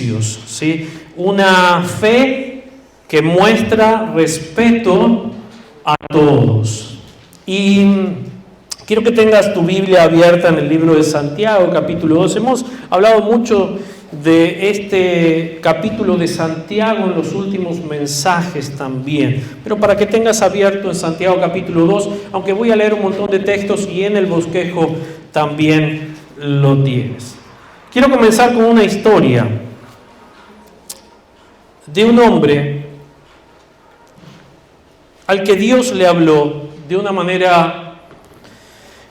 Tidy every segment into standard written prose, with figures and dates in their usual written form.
prejuicios, ¿sí? Una fe que muestra respeto a todos. Y quiero que tengas tu Biblia abierta en el libro de Santiago, capítulo 2. Hemos hablado mucho de este capítulo de Santiago en los últimos mensajes también. Pero para que tengas abierto en Santiago capítulo 2, aunque voy a leer un montón de textos y en el bosquejo también lo tienes. Quiero comenzar con una historia de un hombre al que Dios le habló de una manera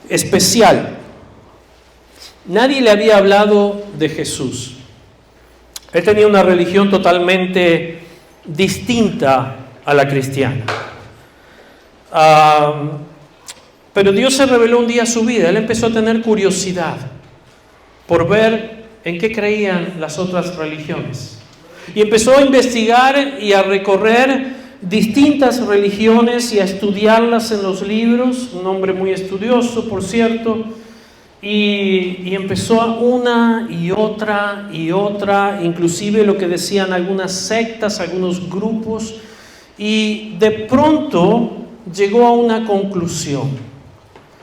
especial. Nadie le había hablado de Jesús. Él tenía una religión totalmente distinta a la cristiana. Pero Dios se reveló un día a su vida. Él empezó a tener curiosidad por ver en qué creían las otras religiones. Y empezó a investigar y a recorrer distintas religiones y a estudiarlas en los libros. Un hombre muy estudioso, por cierto. Y empezó a una y otra, inclusive lo que decían algunas sectas, algunos grupos, y de pronto llegó a una conclusión.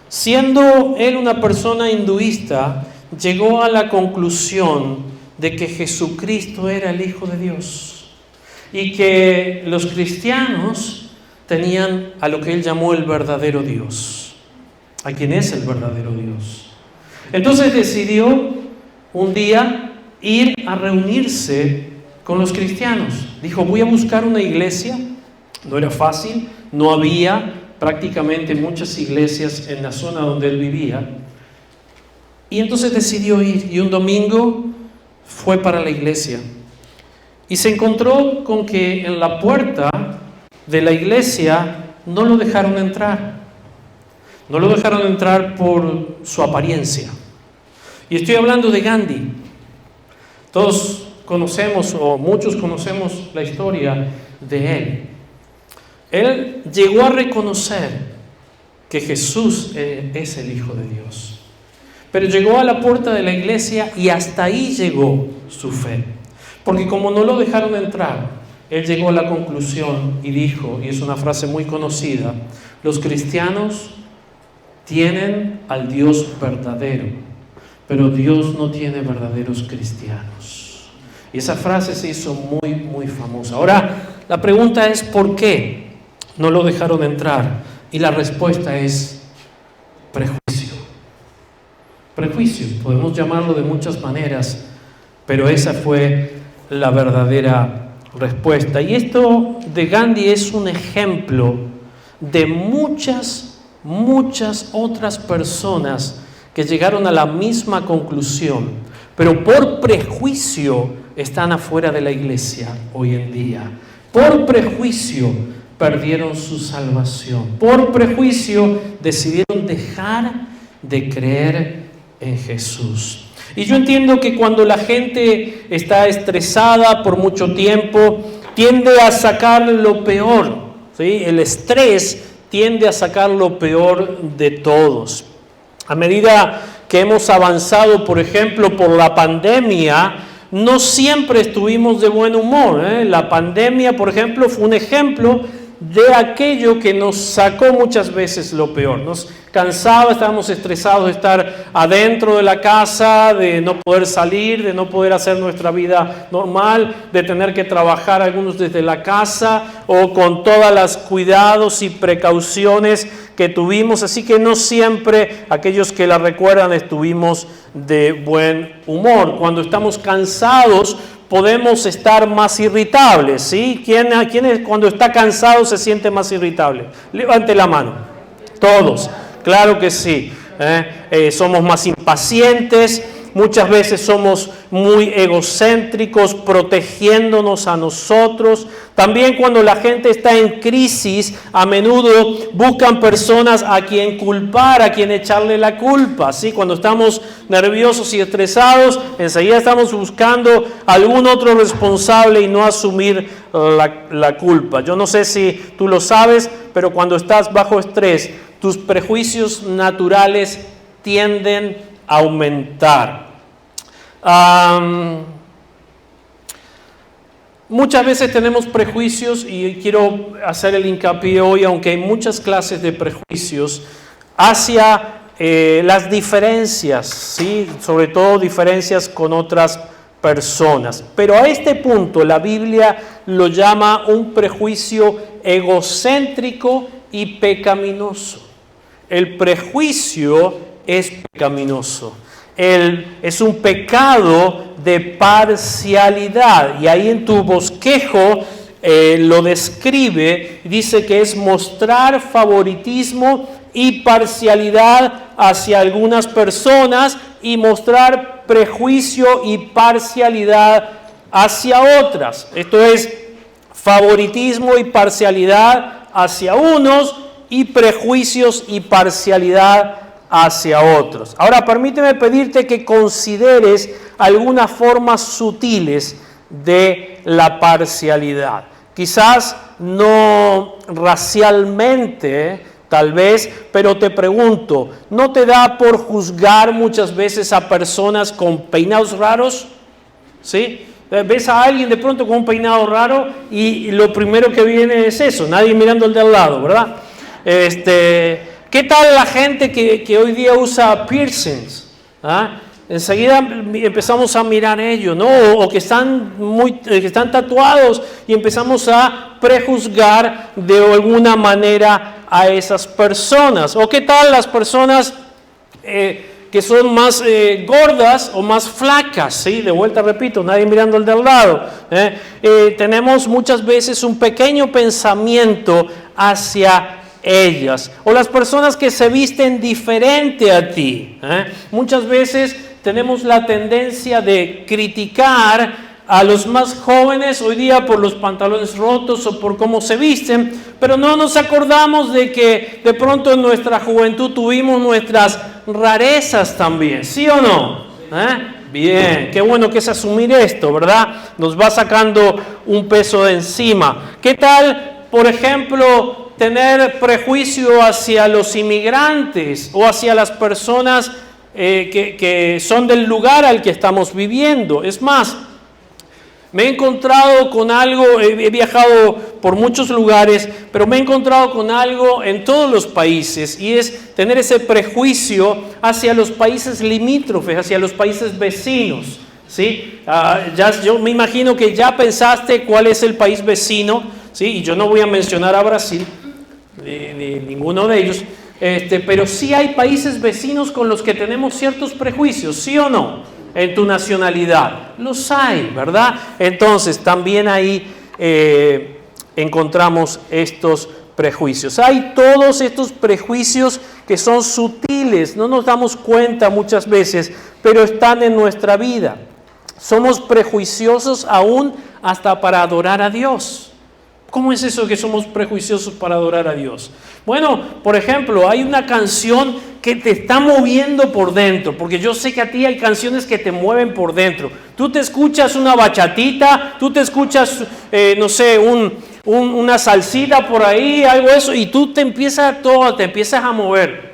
Siendo él una persona hinduista, llegó a la conclusión de que Jesucristo era el Hijo de Dios y que los cristianos tenían a lo que él llamó el verdadero Dios. ¿A quién es el verdadero Dios? Entonces decidió un día ir a reunirse con los cristianos. Dijo, voy a buscar una iglesia. No era fácil, no había prácticamente muchas iglesias en la zona donde él vivía. Y entonces decidió ir, y un domingo fue para la iglesia. Y se encontró con que en la puerta de la iglesia no lo dejaron entrar. No lo dejaron entrar por su apariencia. Y estoy hablando de Gandhi. Todos conocemos, o muchos conocemos la historia de él. Él llegó a reconocer que Jesús es el Hijo de Dios. Pero llegó a la puerta de la iglesia y hasta ahí llegó su fe. Porque como no lo dejaron entrar, él llegó a la conclusión y dijo, y es una frase muy conocida, los cristianos tienen al Dios verdadero, pero Dios no tiene verdaderos cristianos. Y esa frase se hizo muy, muy famosa. Ahora, la pregunta es ¿por qué no lo dejaron entrar? Y la respuesta es prejuicio. Prejuicio, podemos llamarlo de muchas maneras, pero esa fue la verdadera respuesta. Y esto de Gandhi es un ejemplo de muchas otras personas que llegaron a la misma conclusión, pero por prejuicio están afuera de la iglesia hoy en día. Por prejuicio perdieron su salvación. Por prejuicio decidieron dejar de creer en Jesús. Y yo entiendo que cuando la gente está estresada por mucho tiempo, tiende a sacar lo peor, ¿sí? El estrés tiende a sacar lo peor de todos. A medida que hemos avanzado, por ejemplo, por la pandemia, no siempre estuvimos de buen humor, ¿eh? La pandemia, por ejemplo, fue un ejemplo de aquello que nos sacó muchas veces lo peor. Nos cansaba, estábamos estresados de estar adentro de la casa, de no poder salir, de no poder hacer nuestra vida normal, de tener que trabajar algunos desde la casa o con todos los cuidados y precauciones que tuvimos. Así que no siempre aquellos que la recuerdan estuvimos de buen humor. Cuando estamos cansados podemos estar más irritables, ¿sí? ¿Quién cuando está cansado se siente más irritable? Levante la mano. Todos, claro que sí. Somos más impacientes, muchas veces somos muy egocéntricos, protegiéndonos a nosotros. También cuando la gente está en crisis, a menudo buscan personas a quien culpar, a quien echarle la culpa, ¿sí? Cuando estamos nerviosos y estresados, enseguida estamos buscando algún otro responsable y no asumir la culpa. Yo no sé si tú lo sabes, pero cuando estás bajo estrés, tus prejuicios naturales tienden a aumentar. Muchas veces tenemos prejuicios y quiero hacer el hincapié hoy, aunque hay muchas clases de prejuicios, hacia las diferencias, ¿sí? Sobre todo diferencias con otras personas. Pero a este punto la Biblia lo llama un prejuicio egocéntrico y pecaminoso. El prejuicio es pecaminoso. Es un pecado de parcialidad, y ahí en tu bosquejo lo describe, dice que es mostrar favoritismo y parcialidad hacia algunas personas y mostrar prejuicio y parcialidad hacia otras. Esto es favoritismo y parcialidad hacia unos y prejuicios y parcialidad hacia otros. Ahora, permíteme pedirte que consideres algunas formas sutiles de la parcialidad. Quizás no racialmente, tal vez, pero te pregunto, ¿no te da por juzgar muchas veces a personas con peinados raros? ¿Sí? Ves a alguien de pronto con un peinado raro y lo primero que viene es eso, nadie mirando el de al lado, ¿verdad? ¿Qué tal la gente que hoy día usa piercings? ¿Ah? Enseguida empezamos a mirar ellos, ¿no? O que están tatuados y empezamos a prejuzgar de alguna manera a esas personas. ¿O qué tal las personas que son más gordas o más flacas? ¿Sí? De vuelta repito, nadie mirando el de al lado. Tenemos muchas veces un pequeño pensamiento hacia ellas, o las personas que se visten diferente a ti. Muchas veces tenemos la tendencia de criticar a los más jóvenes hoy día por los pantalones rotos o por cómo se visten, pero no nos acordamos de que de pronto en nuestra juventud tuvimos nuestras rarezas también, ¿sí o no? Bien, qué bueno que es asumir esto, ¿verdad? Nos va sacando un peso de encima. ¿Qué tal, por ejemplo, tener prejuicio hacia los inmigrantes o hacia las personas que son del lugar al que estamos viviendo? Es más, me he encontrado con algo, he viajado por muchos lugares, pero me he encontrado con algo en todos los países, y es tener ese prejuicio hacia los países limítrofes, hacia los países vecinos, ¿sí? Yo me imagino que ya pensaste cuál es el país vecino, ¿sí? Y yo no voy a mencionar a Brasil, ni ninguno de ellos, pero sí hay países vecinos con los que tenemos ciertos prejuicios, ¿sí o no? En tu nacionalidad, los hay, ¿verdad? Entonces también ahí encontramos estos prejuicios. Hay todos estos prejuicios que son sutiles, no nos damos cuenta muchas veces, pero están en nuestra vida. Somos prejuiciosos aún hasta para adorar a Dios. ¿Cómo es eso que somos prejuiciosos para adorar a Dios? Bueno, por ejemplo, hay una canción que te está moviendo por dentro, porque yo sé que a ti hay canciones que te mueven por dentro. Tú te escuchas una bachatita, tú te escuchas, no sé, una salsita por ahí, algo de eso, y tú te empiezas a mover,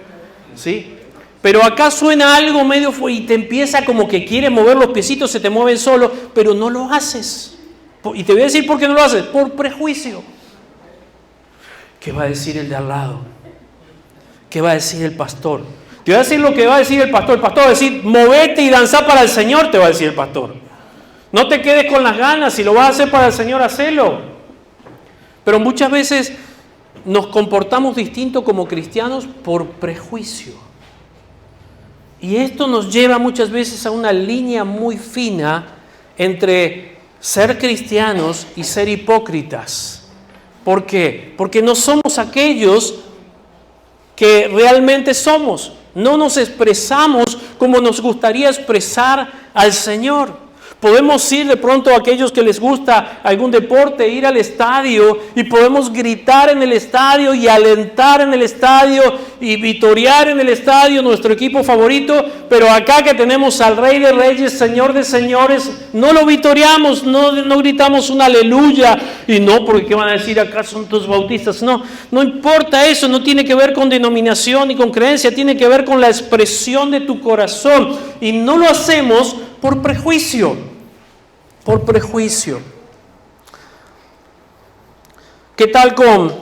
¿sí? Pero acá suena algo medio y te empieza como que quiere mover los piecitos, se te mueven solos, pero no lo haces. Y te voy a decir por qué no lo haces, por prejuicio. ¿Qué va a decir el de al lado? ¿Qué va a decir el pastor? Te voy a decir lo que va a decir el pastor. El pastor va a decir, movete y danza para el Señor, te va a decir el pastor. No te quedes con las ganas, si lo vas a hacer para el Señor, hacelo. Pero muchas veces nos comportamos distinto como cristianos por prejuicio. Y esto nos lleva muchas veces a una línea muy fina entre ser cristianos y ser hipócritas. ¿Por qué? Porque no somos aquellos que realmente somos. No nos expresamos como nos gustaría expresar al Señor. Podemos ir de pronto a aquellos que les gusta algún deporte, ir al estadio, y podemos gritar en el estadio y alentar en el estadio y vitorear en el estadio nuestro equipo favorito, pero acá que tenemos al Rey de Reyes, Señor de Señores, no lo vitoreamos, no gritamos un aleluya, y no, porque ¿qué van a decir acá? Son todos bautistas. No importa eso, no tiene que ver con denominación ni con creencia, tiene que ver con la expresión de tu corazón, y no lo hacemos por prejuicio. Por prejuicio. ¿Qué tal con,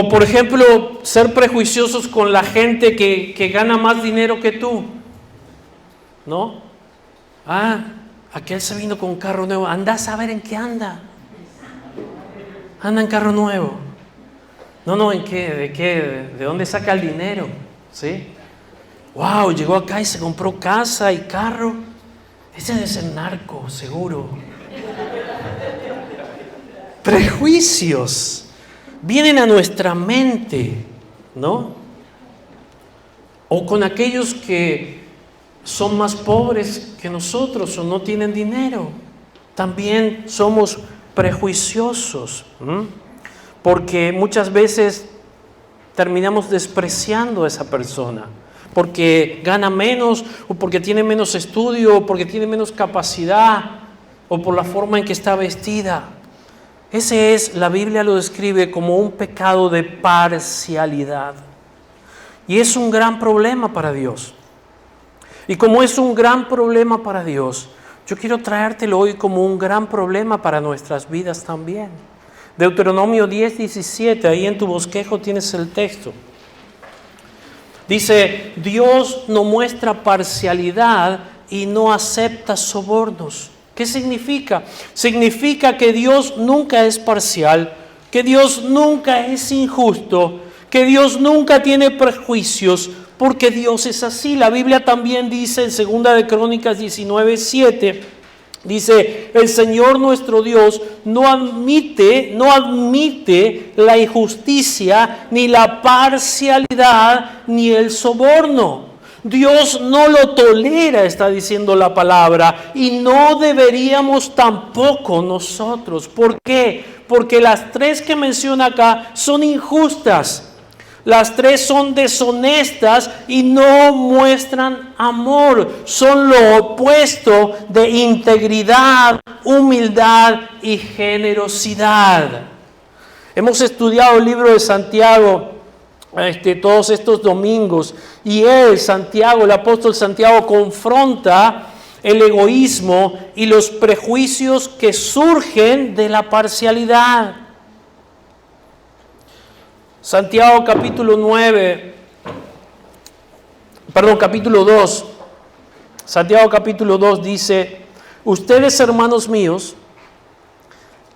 por ejemplo, ser prejuiciosos con la gente que gana más dinero que tú? ¿No? Aquel se vino con un carro nuevo. Anda a saber en qué anda. Anda en carro nuevo. No, ¿en qué? ¿De qué? ¿De dónde saca el dinero? ¿Sí? Wow, llegó acá y se compró casa y carro. Ese debe ser narco, seguro. Prejuicios vienen a nuestra mente, ¿no? O con aquellos que son más pobres que nosotros o no tienen dinero. También somos prejuiciosos, porque muchas veces terminamos despreciando a esa persona porque gana menos, o porque tiene menos estudio, o porque tiene menos capacidad, o por la forma en que está vestida. La Biblia lo describe como un pecado de parcialidad. Y es un gran problema para Dios. Y como es un gran problema para Dios, yo quiero traértelo hoy como un gran problema para nuestras vidas también. Deuteronomio 10:17, ahí en tu bosquejo tienes el texto. Dice, Dios no muestra parcialidad y no acepta sobornos. ¿Qué significa? Significa que Dios nunca es parcial, que Dios nunca es injusto, que Dios nunca tiene prejuicios, porque Dios es así. La Biblia también dice en 2 de Crónicas 19:7, dice, el Señor nuestro Dios no admite la injusticia, ni la parcialidad, ni el soborno. Dios no lo tolera, está diciendo la palabra, y no deberíamos tampoco nosotros. ¿Por qué? Porque las tres que menciona acá son injustas. Las tres son deshonestas y no muestran amor. Son lo opuesto de integridad, humildad y generosidad. Hemos estudiado el libro de Santiago todos estos domingos, y Santiago, el apóstol Santiago, confronta el egoísmo y los prejuicios que surgen de la parcialidad. Santiago capítulo 2, Santiago capítulo 2 dice, ustedes, hermanos míos,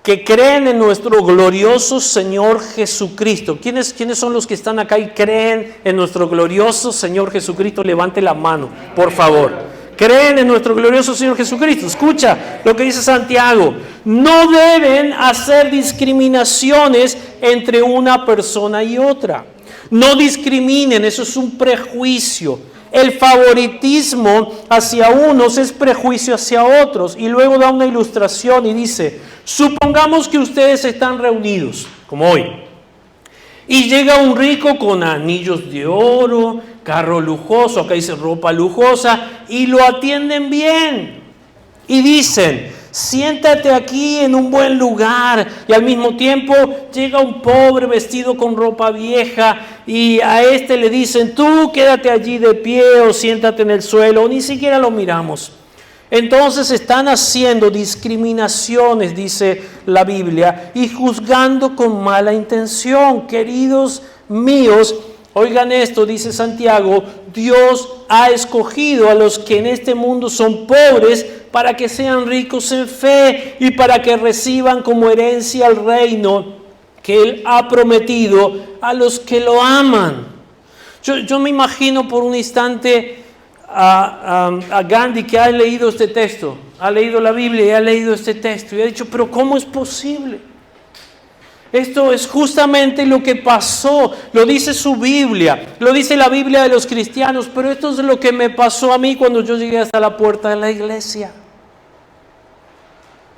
que creen en nuestro glorioso Señor Jesucristo. ¿Quiénes son los que están acá y creen en nuestro glorioso Señor Jesucristo? Levante la mano, por favor. Creen en nuestro glorioso Señor Jesucristo. Escucha lo que dice Santiago. No deben hacer discriminaciones entre una persona y otra. No discriminen, eso es un prejuicio. El favoritismo hacia unos es prejuicio hacia otros. Y luego da una ilustración y dice, supongamos que ustedes están reunidos, como hoy, y llega un rico con anillos de oro, carro lujoso, acá dice ropa lujosa, y lo atienden bien. Y dicen, siéntate aquí en un buen lugar. Y al mismo tiempo llega un pobre vestido con ropa vieja y a este le dicen, tú quédate allí de pie o siéntate en el suelo, o ni siquiera lo miramos. Entonces están haciendo discriminaciones, dice la Biblia, y juzgando con mala intención. Queridos míos, oigan esto, dice Santiago, Dios ha escogido a los que en este mundo son pobres para que sean ricos en fe y para que reciban como herencia el reino que Él ha prometido a los que lo aman. Yo me imagino por un instante a Gandhi, que ha leído este texto, ha leído la Biblia y ha leído este texto y ha dicho, pero ¿cómo es posible? Esto es justamente lo que pasó, lo dice su Biblia, lo dice la Biblia de los cristianos, pero esto es lo que me pasó a mí cuando yo llegué hasta la puerta de la iglesia.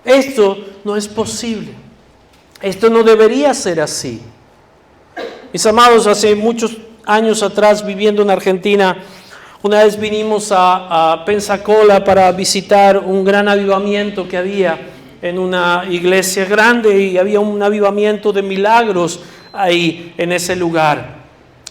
Esto no es posible, esto no debería ser así. Mis amados, hace muchos años atrás, viviendo en Argentina, una vez vinimos a Pensacola para visitar un gran avivamiento que había en una iglesia grande, y había un avivamiento de milagros ahí en ese lugar.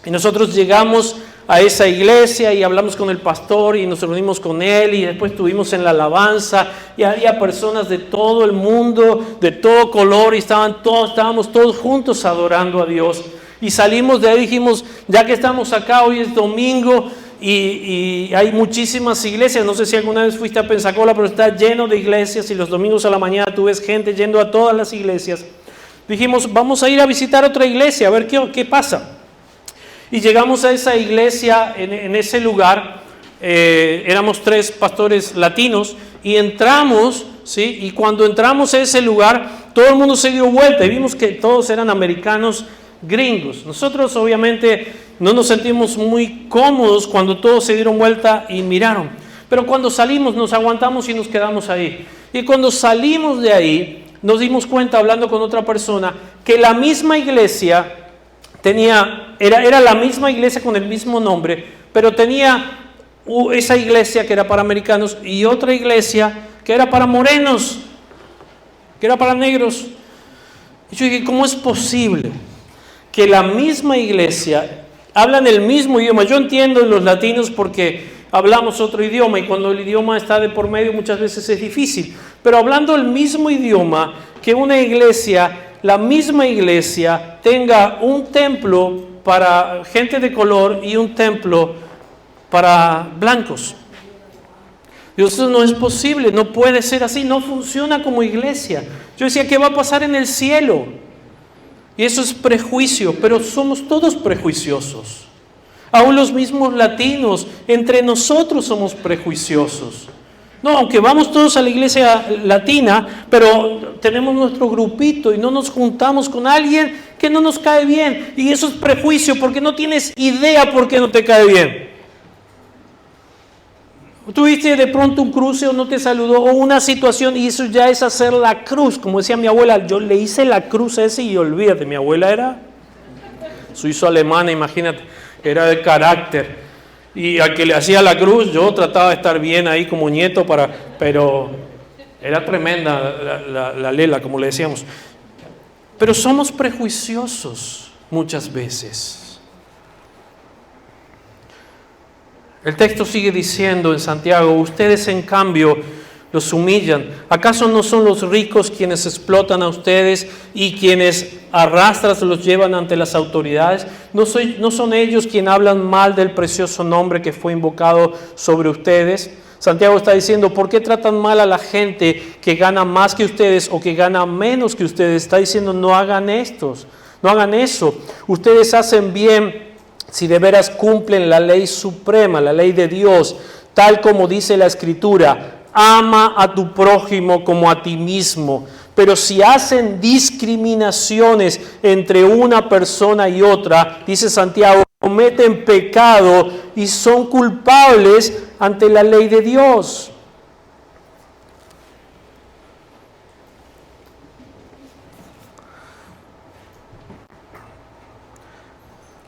Y nosotros llegamos a esa iglesia y hablamos con el pastor y nos reunimos con él y después estuvimos en la alabanza y había personas de todo el mundo, de todo color y estábamos todos juntos adorando a Dios. Y salimos de ahí y dijimos, ya que estamos acá, hoy es domingo y hay muchísimas iglesias. No sé si alguna vez fuiste a Pensacola, pero está lleno de iglesias y los domingos a la mañana tú ves gente yendo a todas las iglesias. Dijimos, vamos a ir a visitar otra iglesia, a ver qué pasa. Y llegamos a esa iglesia, en ese lugar, éramos 3 pastores latinos y entramos, ¿sí? Y cuando entramos a ese lugar, todo el mundo se dio vuelta y vimos que todos eran americanos gringos. Nosotros obviamente no nos sentimos muy cómodos cuando todos se dieron vuelta y miraron. Pero cuando salimos nos aguantamos y nos quedamos ahí. Y cuando salimos de ahí, nos dimos cuenta hablando con otra persona que la misma iglesia era la misma iglesia con el mismo nombre, pero tenía esa iglesia que era para americanos y otra iglesia que era para morenos, que era para negros. Y yo dije, ¿cómo es posible que la misma iglesia hablan el mismo idioma? Yo entiendo en los latinos porque hablamos otro idioma y cuando el idioma está de por medio muchas veces es difícil, pero hablando el mismo idioma, que una iglesia, la misma iglesia, tenga un templo para gente de color y un templo para blancos. Dios, eso no es posible, no puede ser así, no funciona como iglesia. Yo decía, ¿qué va a pasar en el cielo? Y eso es prejuicio, pero somos todos prejuiciosos. Aún los mismos latinos, entre nosotros somos prejuiciosos. No, aunque vamos todos a la iglesia latina, pero tenemos nuestro grupito y no nos juntamos con alguien que no nos cae bien. Y eso es prejuicio porque no tienes idea por qué no te cae bien. Tuviste de pronto un cruce o no te saludó o una situación y eso ya es hacer la cruz. Como decía mi abuela, yo le hice la cruz a ese y olvídate, mi abuela era suizo-alemana, imagínate, era de carácter. Y al que le hacía la cruz, yo trataba de estar bien ahí como nieto, pero era tremenda la lela, como le decíamos. Pero somos prejuiciosos muchas veces. El texto sigue diciendo en Santiago, ustedes en cambio los humillan. ¿Acaso no son los ricos quienes explotan a ustedes y quienes arrastras los llevan ante las autoridades? ¿No son ellos quienes hablan mal del precioso nombre que fue invocado sobre ustedes? Santiago está diciendo, ¿por qué tratan mal a la gente que gana más que ustedes o que gana menos que ustedes? Está diciendo, no hagan eso. Ustedes hacen bien si de veras cumplen la ley suprema, la ley de Dios, tal como dice la Escritura. Ama a tu prójimo como a ti mismo. Pero si hacen discriminaciones entre una persona y otra, dice Santiago, cometen pecado y son culpables ante la ley de Dios.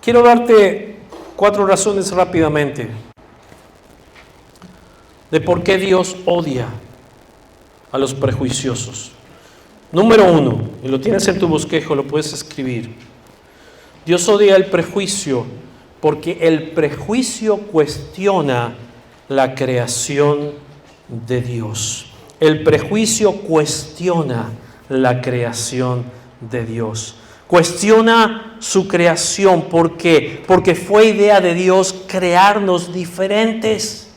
Quiero darte 4 razones rápidamente de por qué Dios odia a los prejuiciosos. Número 1, y lo tienes en tu bosquejo, lo puedes escribir. Dios odia el prejuicio porque el prejuicio cuestiona la creación de Dios. El prejuicio cuestiona la creación de Dios. Cuestiona su creación. ¿Por qué? Porque fue idea de Dios crearnos diferentes.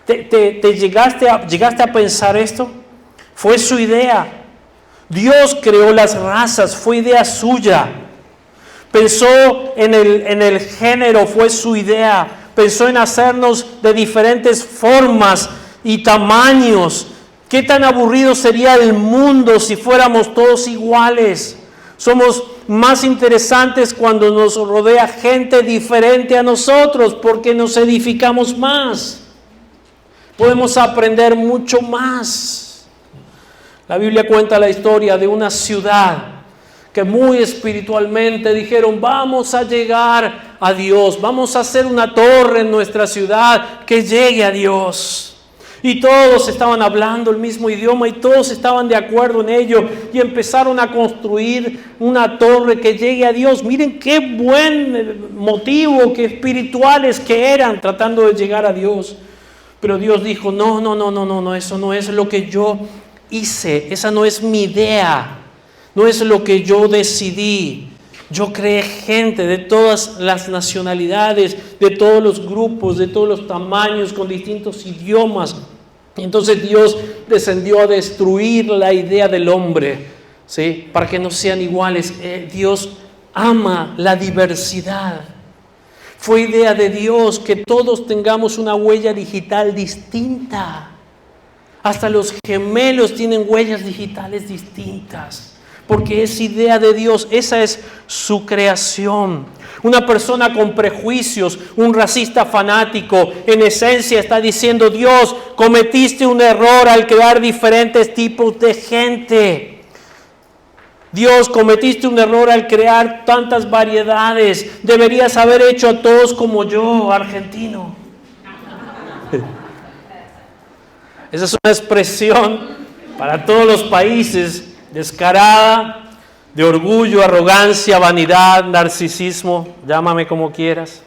¿Llegaste a pensar esto? Fue su idea. Dios creó las razas, fue idea suya. Pensó en el género, fue su idea. Pensó en hacernos de diferentes formas y tamaños. ¿Qué tan aburrido sería el mundo si fuéramos todos iguales? Somos más interesantes cuando nos rodea gente diferente a nosotros porque nos edificamos más. Podemos aprender mucho más. La Biblia cuenta la historia de una ciudad que muy espiritualmente dijeron, vamos a llegar a Dios, vamos a hacer una torre en nuestra ciudad que llegue a Dios. Y todos estaban hablando el mismo idioma y todos estaban de acuerdo en ello. Y empezaron a construir una torre que llegue a Dios. Miren qué buen motivo, qué espirituales que eran tratando de llegar a Dios. Pero Dios dijo, no, eso no es lo que yo hice. Esa no es mi idea. No es lo que yo decidí. Yo creé gente de todas las nacionalidades, de todos los grupos, de todos los tamaños, con distintos idiomas. Y entonces Dios descendió a destruir la idea del hombre, ¿sí? Para que no sean iguales. Dios ama la diversidad. Fue idea de Dios que todos tengamos una huella digital distinta. Hasta los gemelos tienen huellas digitales distintas. Porque es idea de Dios, esa es su creación. Una persona con prejuicios, un racista fanático, en esencia está diciendo, Dios, cometiste un error al crear diferentes tipos de gente. Dios, cometiste un error al crear tantas variedades. Deberías haber hecho a todos como yo, argentino. Esa es una expresión para todos los países descarada, de orgullo, arrogancia, vanidad, narcisismo, llámame como quieras.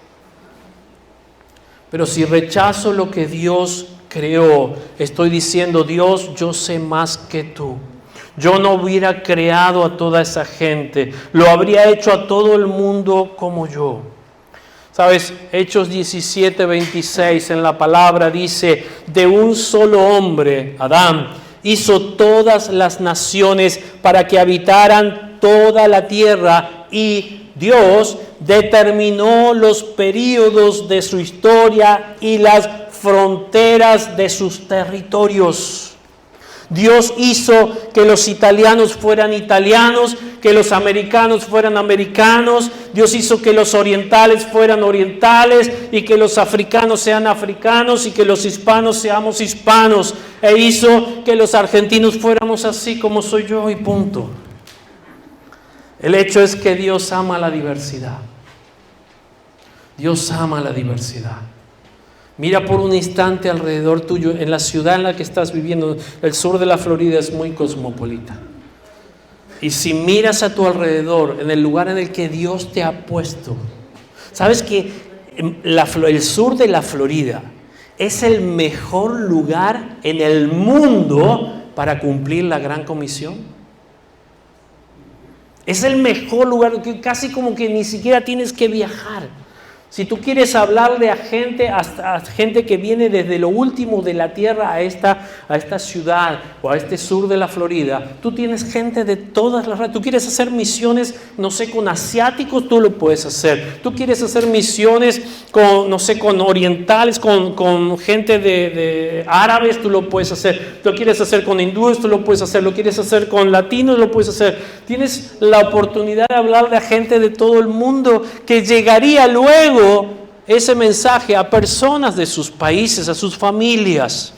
Pero si rechazo lo que Dios creó, estoy diciendo, Dios, yo sé más que tú. Yo no hubiera creado a toda esa gente, lo habría hecho a todo el mundo como yo. ¿Sabes? Hechos 17:26 en la palabra dice, de un solo hombre, Adán, hizo todas las naciones para que habitaran toda la tierra y Dios determinó los períodos de su historia y las fronteras de sus territorios. Dios hizo que los italianos fueran italianos, que los americanos fueran americanos. Dios hizo que los orientales fueran orientales y que los africanos sean africanos y que los hispanos seamos hispanos. E hizo que los argentinos fuéramos así como soy yo y punto. El hecho es que Dios ama la diversidad. Dios ama la diversidad. Mira por un instante alrededor tuyo, en la ciudad en la que estás viviendo. El sur de la Florida es muy cosmopolita. Y si miras a tu alrededor, en el lugar en el que Dios te ha puesto, ¿sabes que el sur de la Florida es el mejor lugar en el mundo para cumplir la Gran Comisión? Es el mejor lugar, que casi como que ni siquiera tienes que viajar. Si tú quieres hablarle a gente que viene desde lo último de la tierra a esta ciudad o a este sur de la Florida, tú tienes gente de todas las razas. Tú quieres hacer misiones, no sé, con asiáticos, tú lo puedes hacer. Tú quieres hacer misiones con, no sé, con orientales, con gente de árabes, tú lo puedes hacer. Tú quieres hacer con hindúes, tú lo puedes hacer. Lo quieres hacer con latinos, lo puedes hacer. Tienes la oportunidad de hablarle a gente de todo el mundo que llegaría luego ese mensaje a personas de sus países, a sus familias.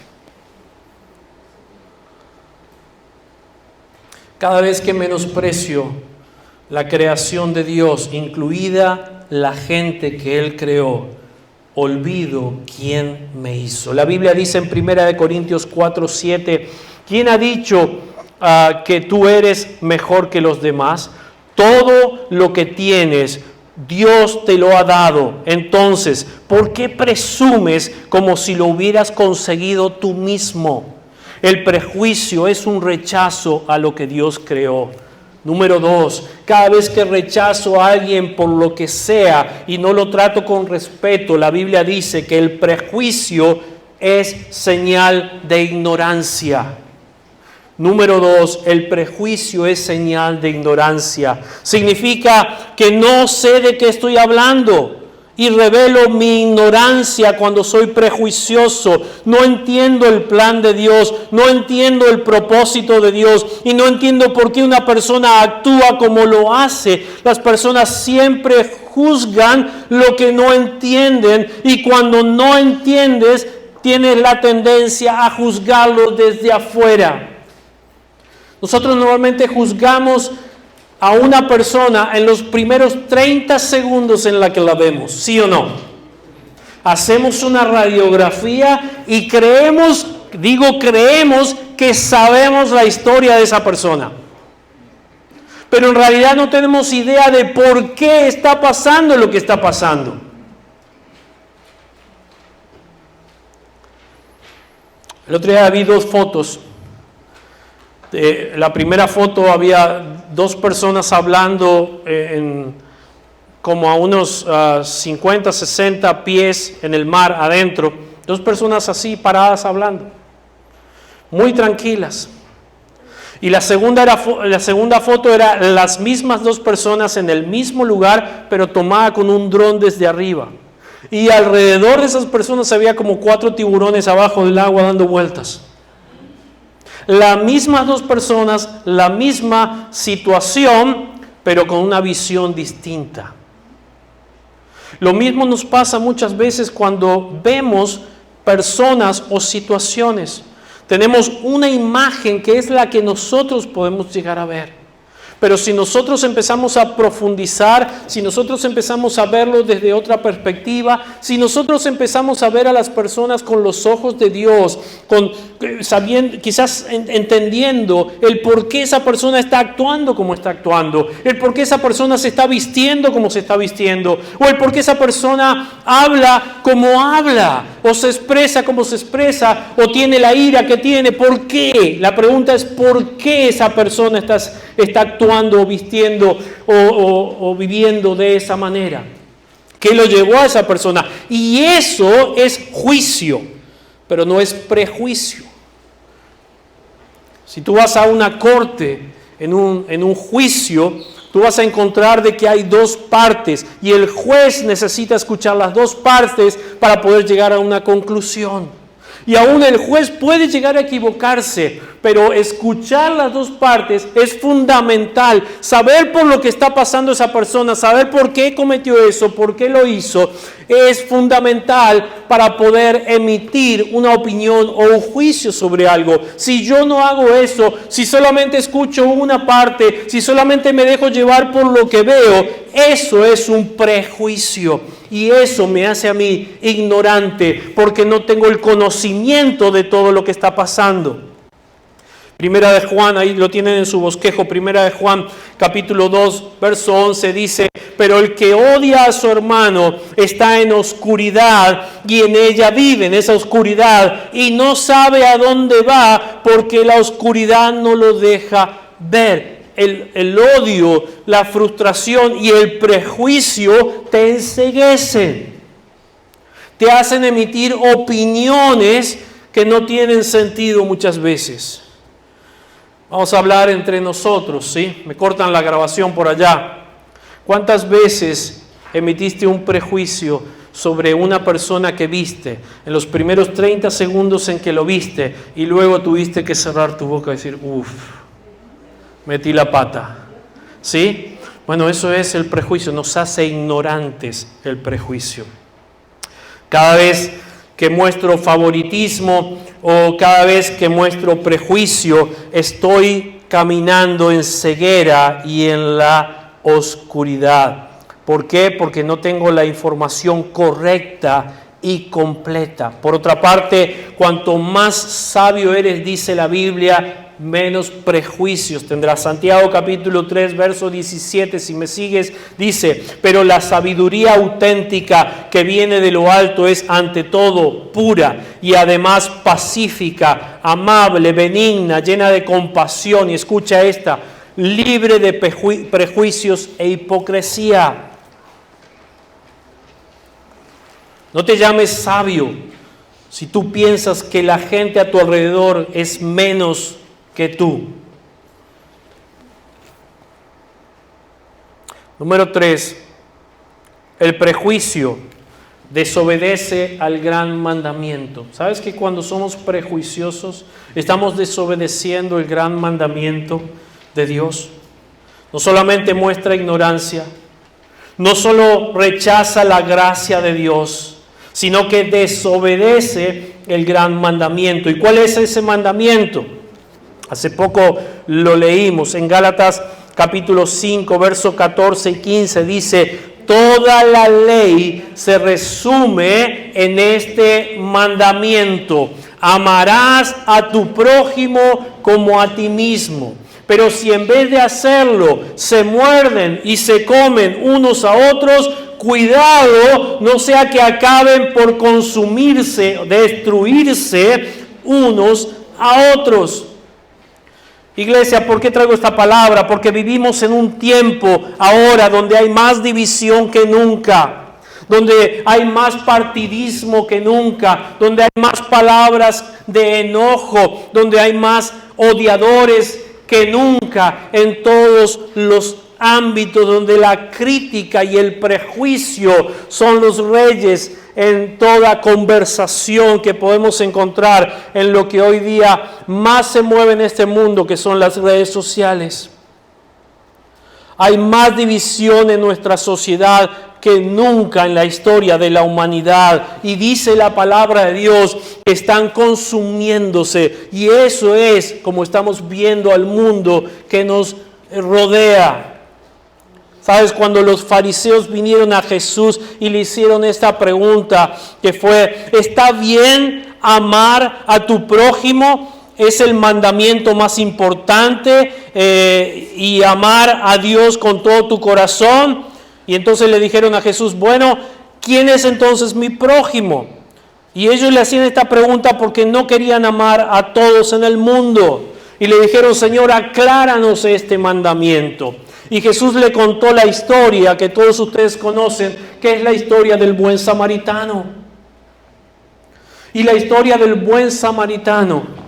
Cada vez que menosprecio la creación de Dios, incluida la gente que Él creó, olvido quién me hizo. La Biblia dice en 1 Corintios 4:7, ¿quién ha dicho que tú eres mejor que los demás? Todo lo que tienes, Dios te lo ha dado. Entonces, ¿por qué presumes como si lo hubieras conseguido tú mismo? El prejuicio es un rechazo a lo que Dios creó. Número 2, cada vez que rechazo a alguien por lo que sea y no lo trato con respeto, la Biblia dice que el prejuicio es señal de ignorancia. Número 2, el prejuicio es señal de ignorancia. Significa que no sé de qué estoy hablando y revelo mi ignorancia cuando soy prejuicioso. No entiendo el plan de Dios, no entiendo el propósito de Dios y no entiendo por qué una persona actúa como lo hace. Las personas siempre juzgan lo que no entienden y cuando no entiendes, tienes la tendencia a juzgarlo desde afuera. Nosotros normalmente juzgamos a una persona en los primeros 30 segundos en la que la vemos, ¿sí o no? Hacemos una radiografía y creemos Digo creemos que sabemos la historia de esa persona. Pero en realidad no tenemos idea de por qué está pasando lo que está pasando. El otro día vi 2 fotos. La primera foto había 2 personas hablando como a unos 50, 60 pies en el mar adentro. 2 personas así paradas hablando, muy tranquilas. Y la segunda foto era las mismas 2 personas en el mismo lugar, pero tomada con un dron desde arriba. Y alrededor de esas personas había como 4 tiburones abajo del agua dando vueltas. Las mismas 2 personas, la misma situación, pero con una visión distinta. Lo mismo nos pasa muchas veces cuando vemos personas o situaciones. Tenemos una imagen que es la que nosotros podemos llegar a ver. Pero si nosotros empezamos a profundizar, si nosotros empezamos a verlo desde otra perspectiva, si nosotros empezamos a ver a las personas con los ojos de Dios, sabiendo, quizás entendiendo el por qué esa persona está actuando como está actuando, el por qué esa persona se está vistiendo como se está vistiendo, o el por qué esa persona habla como habla, o se expresa como se expresa, o tiene la ira que tiene, ¿por qué? La pregunta es ¿por qué esa persona está actuando o vistiendo o viviendo de esa manera? ¿Qué lo llevó a esa persona? Y eso es juicio, pero no es prejuicio. Si tú vas a una corte, en un juicio, tú vas a encontrar de que hay 2 partes y el juez necesita escuchar las 2 partes para poder llegar a una conclusión. Y aún el juez puede llegar a equivocarse, pero escuchar las 2 partes es fundamental. Saber por lo que está pasando esa persona, saber por qué cometió eso, por qué lo hizo, es fundamental para poder emitir una opinión o un juicio sobre algo. Si yo no hago eso, si solamente escucho una parte, si solamente me dejo llevar por lo que veo, eso es un prejuicio. Y eso me hace a mí ignorante, porque no tengo el conocimiento de todo lo que está pasando. Primera de Juan, ahí lo tienen en su bosquejo, Primera de Juan, capítulo 2, verso 11, dice: pero el que odia a su hermano está en oscuridad y en ella vive, en esa oscuridad, y no sabe a dónde va porque la oscuridad no lo deja ver. El odio, la frustración y el prejuicio te enceguecen. Te hacen emitir opiniones que no tienen sentido muchas veces. Vamos a hablar entre nosotros, ¿sí? Me cortan la grabación por allá. ¿Cuántas veces emitiste un prejuicio sobre una persona que viste en los primeros 30 segundos en que lo viste y luego tuviste que cerrar tu boca y decir, metí la pata? ¿Sí? Bueno, eso es el prejuicio, nos hace ignorantes el prejuicio. Cada vez que muestro favoritismo o cada vez que muestro prejuicio, estoy caminando en ceguera y en la oscuridad. ¿Por qué? Porque no tengo la información correcta y completa. Por otra parte, cuanto más sabio eres, dice la Biblia, menos prejuicios tendrás. Santiago capítulo 3, verso 17, si me sigues, dice: pero la sabiduría auténtica que viene de lo alto es ante todo pura y además pacífica, amable, benigna, llena de compasión. Y escucha esta: libre de prejuicios e hipocresía. No te llames sabio si tú piensas que la gente a tu alrededor es menos que tú. Número 3, el prejuicio desobedece al gran mandamiento. ¿Sabes que cuando somos prejuiciosos estamos desobedeciendo el gran mandamiento de Dios? No solamente muestra ignorancia, no solo rechaza la gracia de Dios, sino que desobedece el gran mandamiento. ¿Y cuál es ese mandamiento? Hace poco lo leímos en Gálatas capítulo 5, versos 14 y 15, dice: toda la ley se resume en este mandamiento: amarás a tu prójimo como a ti mismo. Pero si en vez de hacerlo se muerden y se comen unos a otros, cuidado, no sea que acaben por consumirse, destruirse unos a otros. Iglesia, ¿por qué traigo esta palabra? Porque vivimos en un tiempo ahora donde hay más división que nunca, donde hay más partidismo que nunca, donde hay más palabras de enojo, donde hay más odiadores que nunca en todos los ámbitos, donde la crítica y el prejuicio son los reyes en toda conversación que podemos encontrar en lo que hoy día más se mueve en este mundo, que son las redes sociales. Hay más división en nuestra sociedad que nunca en la historia de la humanidad. Y dice la palabra de Dios que están consumiéndose. Y eso es como estamos viendo al mundo que nos rodea. ¿Sabes? Cuando los fariseos vinieron a Jesús y le hicieron esta pregunta que fue, ¿está bien amar a tu prójimo? Es el mandamiento más importante y amar a Dios con todo tu corazón. Y entonces le dijeron a Jesús, bueno, ¿quién es entonces mi prójimo? Y ellos le hacían esta pregunta porque no querían amar a todos en el mundo. Y le dijeron, Señor, acláranos este mandamiento. Y Jesús le contó la historia que todos ustedes conocen, que es la historia del buen samaritano. Y la historia del buen samaritano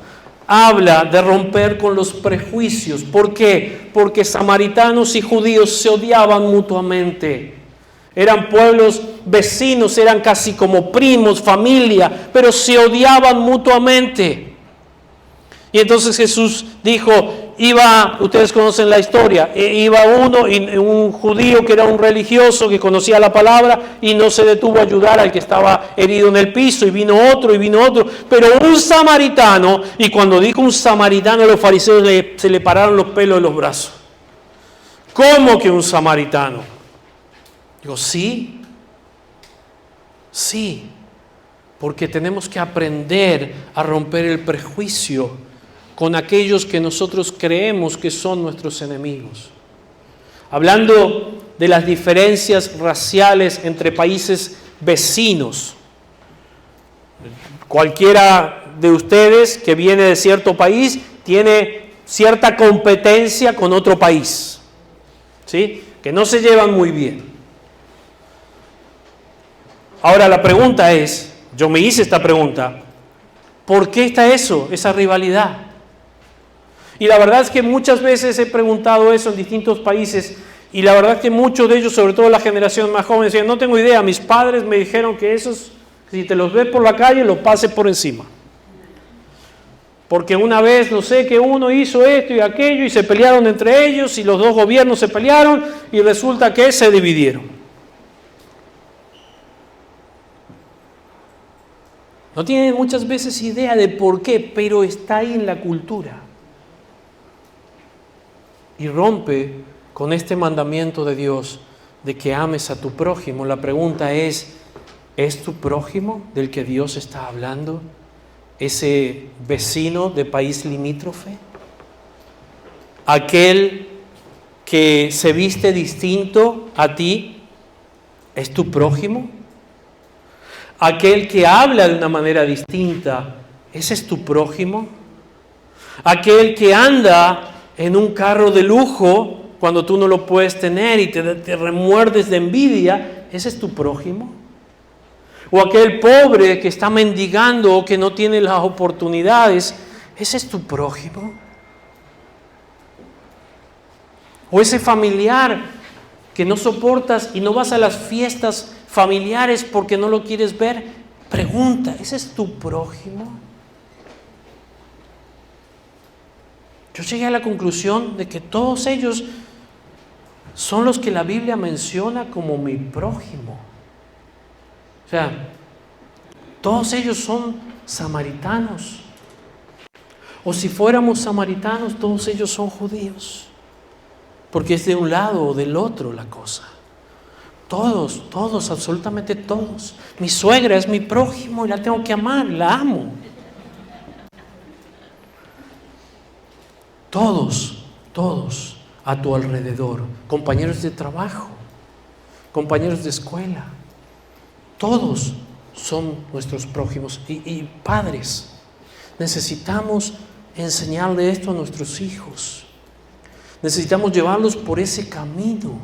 habla de romper con los prejuicios. ¿Por qué? Porque samaritanos y judíos se odiaban mutuamente. Eran pueblos vecinos, eran casi como primos, familia, pero se odiaban mutuamente. Y entonces Jesús dijo, ustedes conocen la historia, iba un judío que era un religioso que conocía la palabra y no se detuvo a ayudar al que estaba herido en el piso, y vino otro, pero un samaritano, y cuando dijo un samaritano, los fariseos se le pararon los pelos de los brazos. ¿Cómo que un samaritano? Digo, sí, porque tenemos que aprender a romper el prejuicio con aquellos que nosotros creemos que son nuestros enemigos. Hablando de las diferencias raciales entre países vecinos. Cualquiera de ustedes que viene de cierto país tiene cierta competencia con otro país, ¿sí? Que no se llevan muy bien. Ahora la pregunta es, yo me hice esta pregunta, ¿por qué está esa rivalidad? Y la verdad es que muchas veces he preguntado eso en distintos países, y la verdad es que muchos de ellos, sobre todo la generación más joven, decían, no tengo idea, mis padres me dijeron que esos, si te los ves por la calle, los pases por encima. Porque una vez, no sé, que uno hizo esto y aquello, y se pelearon entre ellos, y los dos gobiernos se pelearon, y resulta que se dividieron. No tienen muchas veces idea de por qué, pero está ahí en la cultura. Y rompe con este mandamiento de Dios de que ames a tu prójimo. La pregunta ¿es tu prójimo del que Dios está hablando ese vecino de país limítrofe? ¿Aquel que se viste distinto a ti es tu prójimo? ¿Aquel que habla de una manera distinta, ese es tu prójimo? ¿Aquel que anda en un carro de lujo cuando tú no lo puedes tener y te remuerdes de envidia, ese es tu prójimo? ¿O aquel pobre que está mendigando o que no tiene las oportunidades, ese es tu prójimo? ¿O ese familiar que no soportas y no vas a las fiestas familiares porque no lo quieres ver? Pregunta, ¿ese es tu prójimo? Yo llegué a la conclusión de que todos ellos son los que la Biblia menciona como mi prójimo. O sea, todos ellos son samaritanos. O si fuéramos samaritanos, todos ellos son judíos. Porque es de un lado o del otro la cosa. Todos, absolutamente todos. Mi suegra es mi prójimo y la tengo que amar, la amo. todos a tu alrededor, compañeros de trabajo, compañeros de escuela, todos son nuestros prójimos y padres. Necesitamos enseñarle esto a nuestros hijos. Necesitamos llevarlos por ese camino.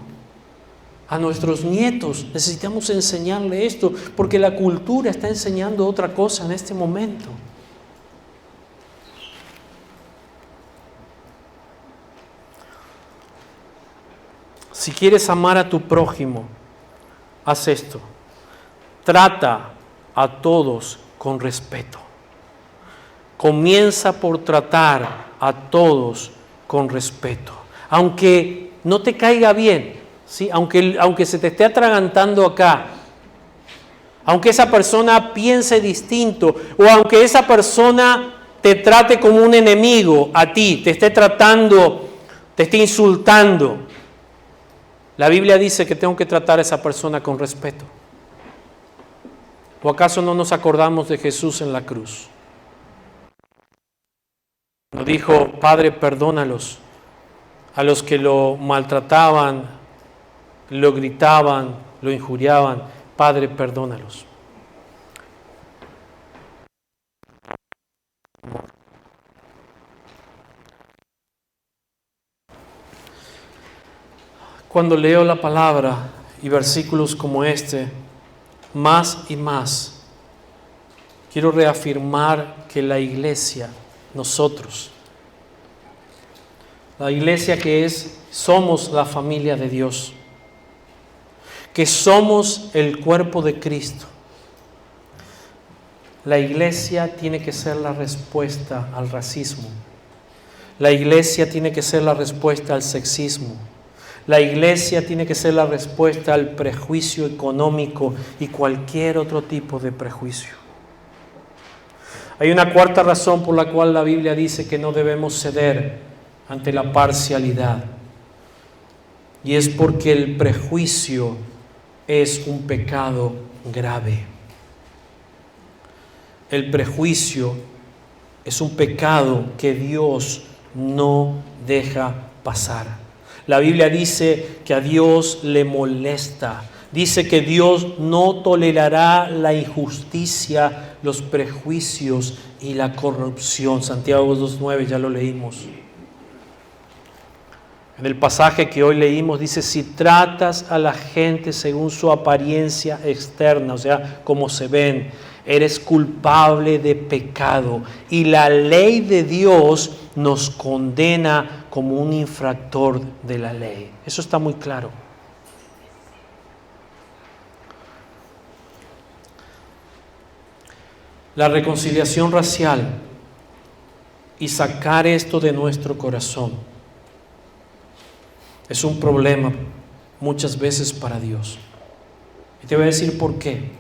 A nuestros nietos necesitamos enseñarle esto, porque la cultura está enseñando otra cosa en este momento. Si quieres amar a tu prójimo, haz esto. Trata a todos con respeto. Comienza por tratar a todos con respeto. Aunque no te caiga bien, ¿sí? Aunque se te esté atragantando acá, aunque esa persona piense distinto, o aunque esa persona te trate como un enemigo a ti, te esté tratando, te esté insultando, la Biblia dice que tengo que tratar a esa persona con respeto. ¿O acaso no nos acordamos de Jesús en la cruz? Nos dijo: Padre, perdónalos, a los que lo maltrataban, lo gritaban, lo injuriaban. Padre, perdónalos. Cuando leo la palabra y versículos como este, más y más, quiero reafirmar que la iglesia, nosotros, la iglesia somos la familia de Dios, que somos el cuerpo de Cristo. La iglesia tiene que ser la respuesta al racismo. La iglesia tiene que ser la respuesta al sexismo. La iglesia tiene que ser la respuesta al prejuicio económico y cualquier otro tipo de prejuicio. Hay una cuarta razón por la cual la Biblia dice que no debemos ceder ante la parcialidad. Y es porque el prejuicio es un pecado grave. El prejuicio es un pecado que Dios no deja pasar. La Biblia dice que a Dios le molesta. Dice que Dios no tolerará la injusticia, los prejuicios y la corrupción. Santiago 2:9, ya lo leímos. En el pasaje que hoy leímos dice: si tratas a la gente según su apariencia externa, o sea, como se ven, eres culpable de pecado. Y la ley de Dios nos condena como un infractor de la ley. Eso está muy claro. La reconciliación racial y sacar esto de nuestro corazón es un problema muchas veces para Dios. Y te voy a decir por qué.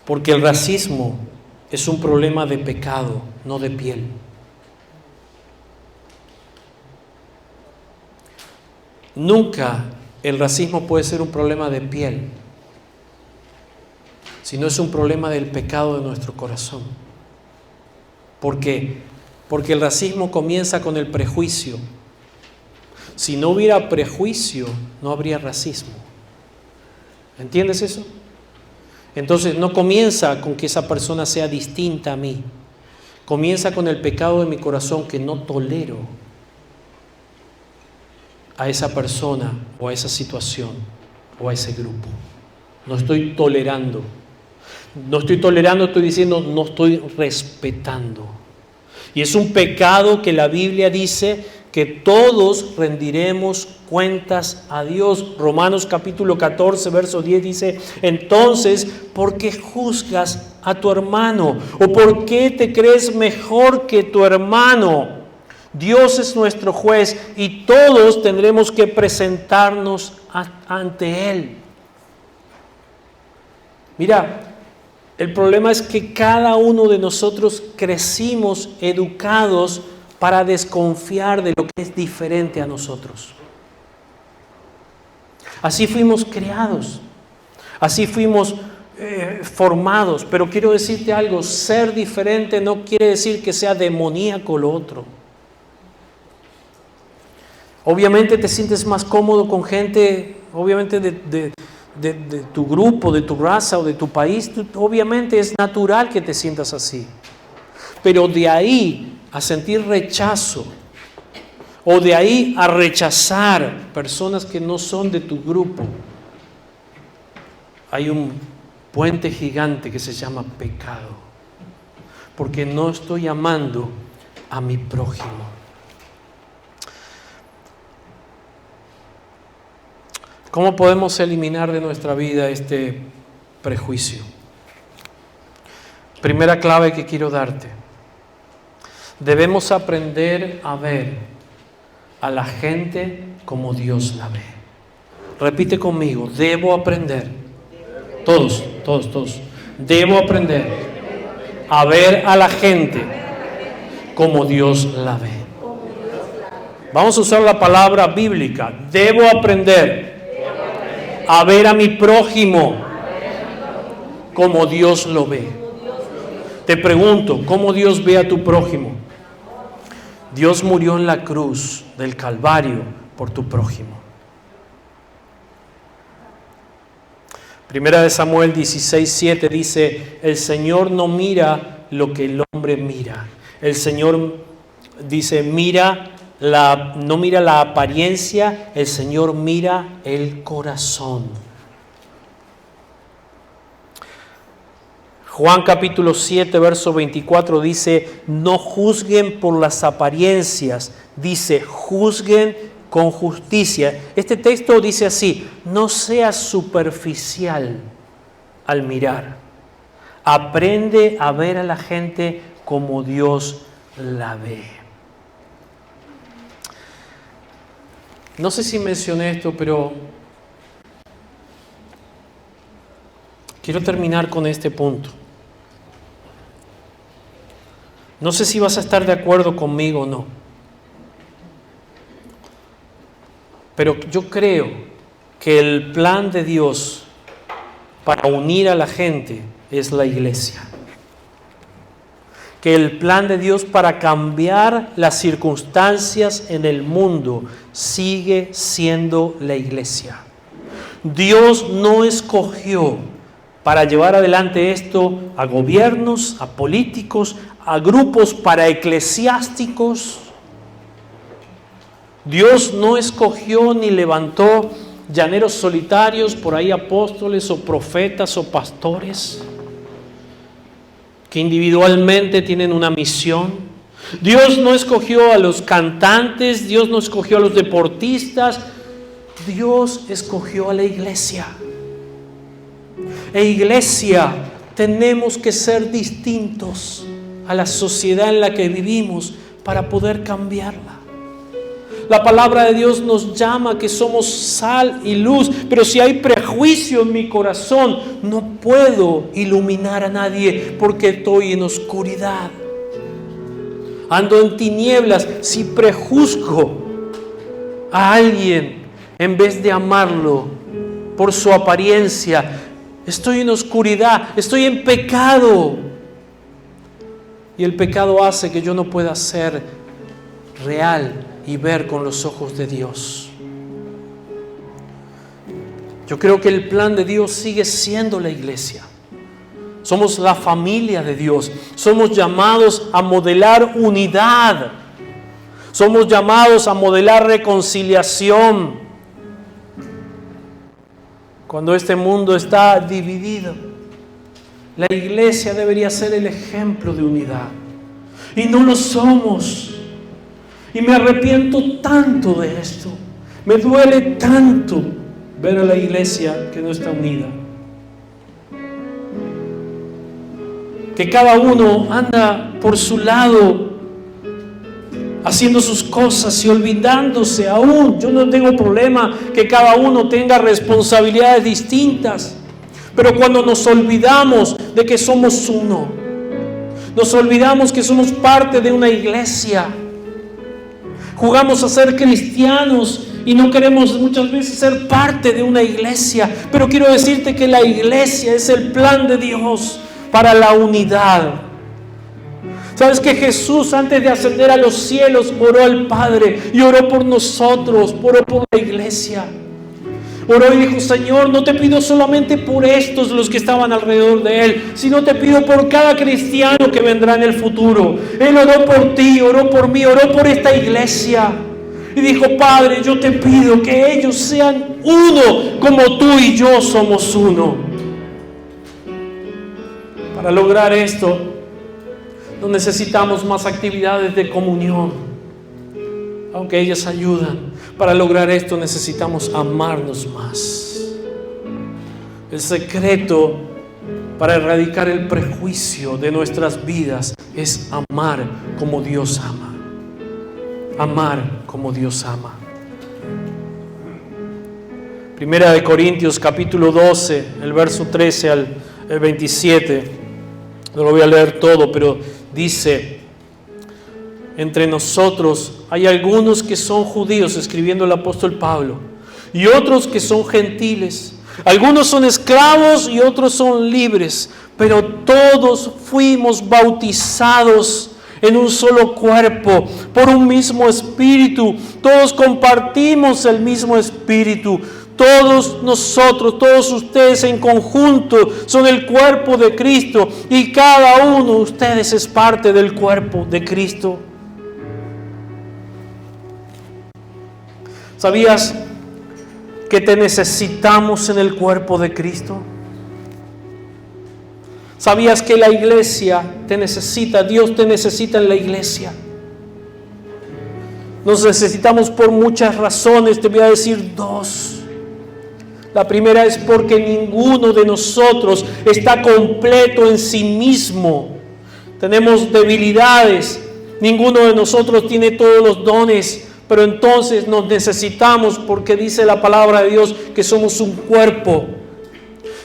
Porque el racismo es un problema de pecado, no de piel. Nunca el racismo puede ser un problema de piel, sino es un problema del pecado de nuestro corazón. ¿Por qué? Porque el racismo comienza con el prejuicio. Si no hubiera prejuicio, no habría racismo. ¿Entiendes eso? Entonces no comienza con que esa persona sea distinta a mí. Comienza con el pecado de mi corazón, que no tolero a esa persona o a esa situación o a ese grupo. No estoy tolerando. No estoy tolerando, estoy diciendo, no estoy respetando. Y es un pecado que la Biblia dice que todos rendiremos cuentas a Dios. Romanos capítulo 14, verso 10 dice: entonces, ¿por qué juzgas a tu hermano? ¿O por qué te crees mejor que tu hermano? Dios es nuestro juez y todos tendremos que presentarnos ante Él. Mira, el problema es que cada uno de nosotros crecimos educados para desconfiar de lo que es diferente a nosotros. Así fuimos criados, así fuimos formados. Pero quiero decirte algo: ser diferente no quiere decir que sea demoníaco lo otro. Obviamente te sientes más cómodo con gente, obviamente de tu grupo, de tu raza o de tu país. Obviamente es natural que te sientas así. Pero de ahí a sentir rechazo, o de ahí a rechazar personas que no son de tu grupo, hay un puente gigante que se llama pecado, porque no estoy amando a mi prójimo. ¿Cómo podemos eliminar de nuestra vida este prejuicio? Primera clave que quiero darte: debemos aprender a ver a la gente como Dios la ve. Repite conmigo: debo aprender. Todos. Debo aprender a ver a la gente como Dios la ve. Vamos a usar la palabra bíblica. Debo aprender a ver a mi prójimo como Dios lo ve. Te pregunto, ¿cómo Dios ve a tu prójimo? Dios murió en la cruz del Calvario por tu prójimo. Primera de Samuel 16:7 dice: el Señor no mira lo que el hombre mira. El Señor dice, no mira la apariencia, el Señor mira el corazón. Juan capítulo 7, verso 24 dice: no juzguen por las apariencias, dice, juzguen con justicia. Este texto dice así: no seas superficial al mirar. Aprende a ver a la gente como Dios la ve. No sé si mencioné esto, pero quiero terminar con este punto. No sé si vas a estar de acuerdo conmigo o no, pero yo creo que el plan de Dios para unir a la gente es la iglesia. Que el plan de Dios para cambiar las circunstancias en el mundo sigue siendo la iglesia. Dios no escogió para llevar adelante esto a gobiernos, a políticos, a grupos paraeclesiásticos. Dios no escogió ni levantó llaneros solitarios, por ahí apóstoles o profetas o pastores que individualmente tienen una misión. Dios no escogió a los cantantes, Dios no escogió a los deportistas, Dios escogió a la iglesia. Iglesia, tenemos que ser distintos a la sociedad en la que vivimos para poder cambiarla. La palabra de Dios nos llama que somos sal y luz, pero si hay prejuicio en mi corazón, no puedo iluminar a nadie porque estoy en oscuridad. Ando en tinieblas. Si prejuzgo a alguien en vez de amarlo por su apariencia, estoy en oscuridad, estoy en pecado. Y el pecado hace que yo no pueda ser real y ver con los ojos de Dios. Yo creo que el plan de Dios sigue siendo la iglesia. Somos la familia de Dios. Somos llamados a modelar unidad. Somos llamados a modelar reconciliación. Cuando este mundo está dividido, la iglesia debería ser el ejemplo de unidad. Y no lo somos. Y me arrepiento tanto de esto. Me duele tanto ver a la iglesia que no está unida. Que cada uno anda por su lado, haciendo sus cosas y olvidándose aún. Yo no tengo problema que cada uno tenga responsabilidades distintas. Pero cuando nos olvidamos de que somos uno, nos olvidamos que somos parte de una iglesia, jugamos a ser cristianos y no queremos muchas veces ser parte de una iglesia. Pero quiero decirte que la iglesia es el plan de Dios para la unidad. ¿Sabes que Jesús, antes de ascender a los cielos, oró al Padre y oró por nosotros, oró por la iglesia? Oró y dijo: Señor, no te pido solamente por estos, los que estaban alrededor de Él, sino te pido por cada cristiano que vendrá en el futuro. Él oró por ti, oró por mí, oró por esta iglesia. Y dijo: Padre, yo te pido que ellos sean uno, como tú y yo somos uno. Para lograr esto, no necesitamos más actividades de comunión, aunque ellas ayudan. Para lograr esto necesitamos amarnos más. El secreto para erradicar el prejuicio de nuestras vidas es amar como Dios ama. Amar como Dios ama. Primera de Corintios capítulo 12, el verso 13 al 27. No lo voy a leer todo, pero dice: entre nosotros hay algunos que son judíos, escribiendo el apóstol Pablo, y otros que son gentiles. Algunos son esclavos y otros son libres, pero todos fuimos bautizados en un solo cuerpo, por un mismo espíritu. Todos compartimos el mismo espíritu. Todos nosotros, todos ustedes en conjunto son el cuerpo de Cristo, y cada uno de ustedes es parte del cuerpo de Cristo. ¿Sabías que te necesitamos en el cuerpo de Cristo? ¿Sabías que la iglesia te necesita? Dios te necesita en la iglesia. Nos necesitamos por muchas razones. Te voy a decir dos. La primera es porque ninguno de nosotros está completo en sí mismo. Tenemos debilidades. Ninguno de nosotros tiene todos los dones. Pero entonces nos necesitamos, porque dice la palabra de Dios que somos un cuerpo.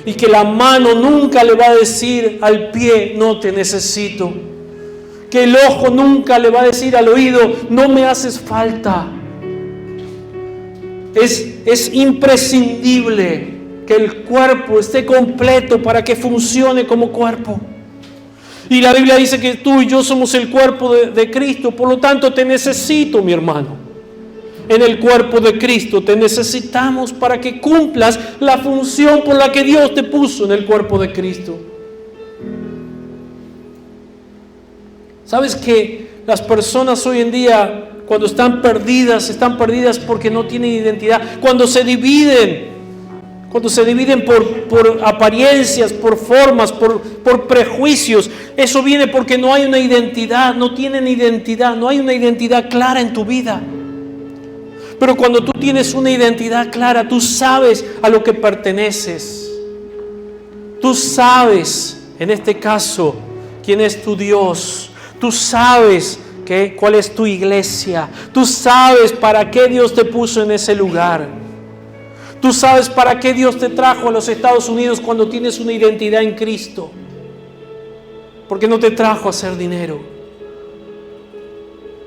Y que la mano nunca le va a decir al pie: no te necesito. Que el ojo nunca le va a decir al oído: no me haces falta. Es imprescindible que el cuerpo esté completo para que funcione como cuerpo. Y la Biblia dice que tú y yo somos el cuerpo de Cristo. Por lo tanto, te necesito, mi hermano. En el cuerpo de Cristo te necesitamos para que cumplas la función por la que Dios te puso en el cuerpo de Cristo. ¿Sabes que las personas hoy en día, cuando están perdidas porque no tienen identidad? Cuando se dividen por apariencias, por formas, por prejuicios, eso viene porque no hay una identidad, no tienen identidad, no hay una identidad clara en tu vida. Pero cuando tú tienes una identidad clara, tú sabes a lo que perteneces. Tú sabes, en este caso, quién es tu Dios. Tú sabes cuál es tu iglesia. Tú sabes para qué Dios te puso en ese lugar. Tú sabes para qué Dios te trajo a los Estados Unidos cuando tienes una identidad en Cristo. Porque no te trajo a hacer dinero.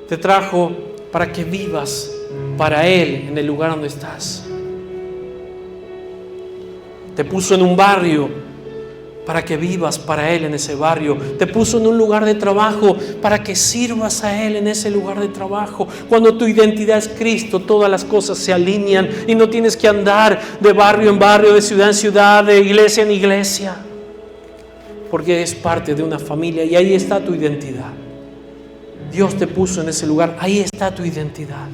Te trajo para que vivas para Él en el lugar donde estás. Te puso en un barrio para que vivas para Él en ese barrio. Te puso en un lugar de trabajo para que sirvas a Él en ese lugar de trabajo. Cuando tu identidad es Cristo, todas las cosas se alinean y no tienes que andar de barrio en barrio, de ciudad en ciudad, de iglesia en iglesia, porque es parte de una familia y ahí está tu identidad. Dios te puso en ese lugar, ahí está tu identidad.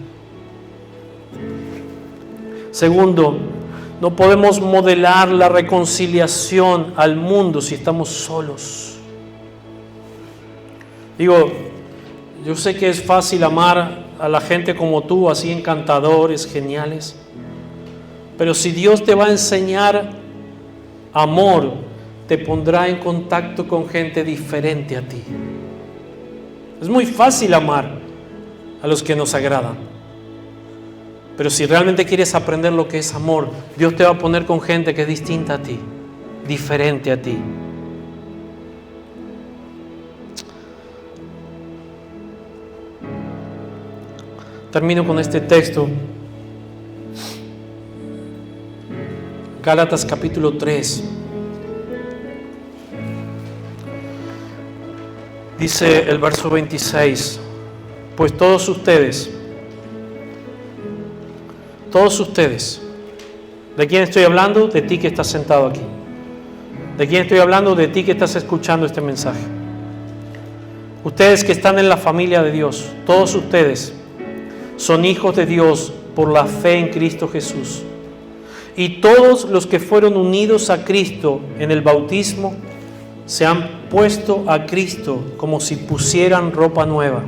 Segundo, no podemos modelar la reconciliación al mundo si estamos solos. Digo, yo sé que es fácil amar a la gente como tú, así encantadores, geniales. Pero si Dios te va a enseñar amor, te pondrá en contacto con gente diferente a ti. Es muy fácil amar a los que nos agradan. Pero si realmente quieres aprender lo que es amor, Dios te va a poner con gente que es distinta a ti, diferente a ti. Termino con este texto. Gálatas capítulo 3. Dice el verso 26, pues todos ustedes, ¿de quién estoy hablando? De ti que estás sentado aquí. ¿De quién estoy hablando? De ti que estás escuchando este mensaje. Ustedes que están en la familia de Dios, todos ustedes son hijos de Dios por la fe en Cristo Jesús. Y todos los que fueron unidos a Cristo en el bautismo se han puesto a Cristo como si pusieran ropa nueva.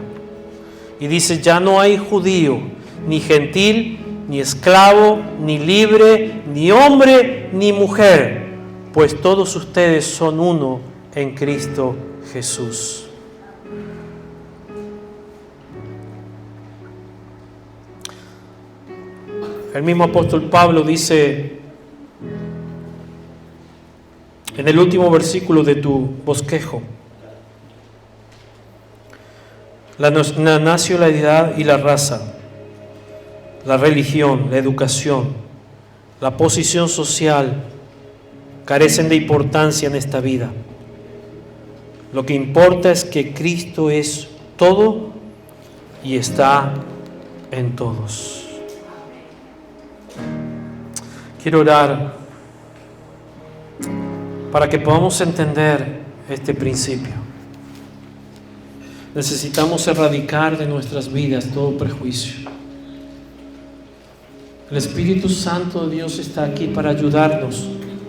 Y dice, ya no hay judío, ni gentil, ni esclavo, ni libre, ni hombre, ni mujer, pues todos ustedes son uno en Cristo Jesús. El mismo apóstol Pablo dice en el último versículo de tu bosquejo, la nacionalidad y la raza, la religión, la educación, la posición social carecen de importancia en esta vida. Lo que importa es que Cristo es todo y está en todos. Quiero orar para que podamos entender este principio. Necesitamos erradicar de nuestras vidas todo prejuicio. El Espíritu Santo de Dios está aquí para ayudarnos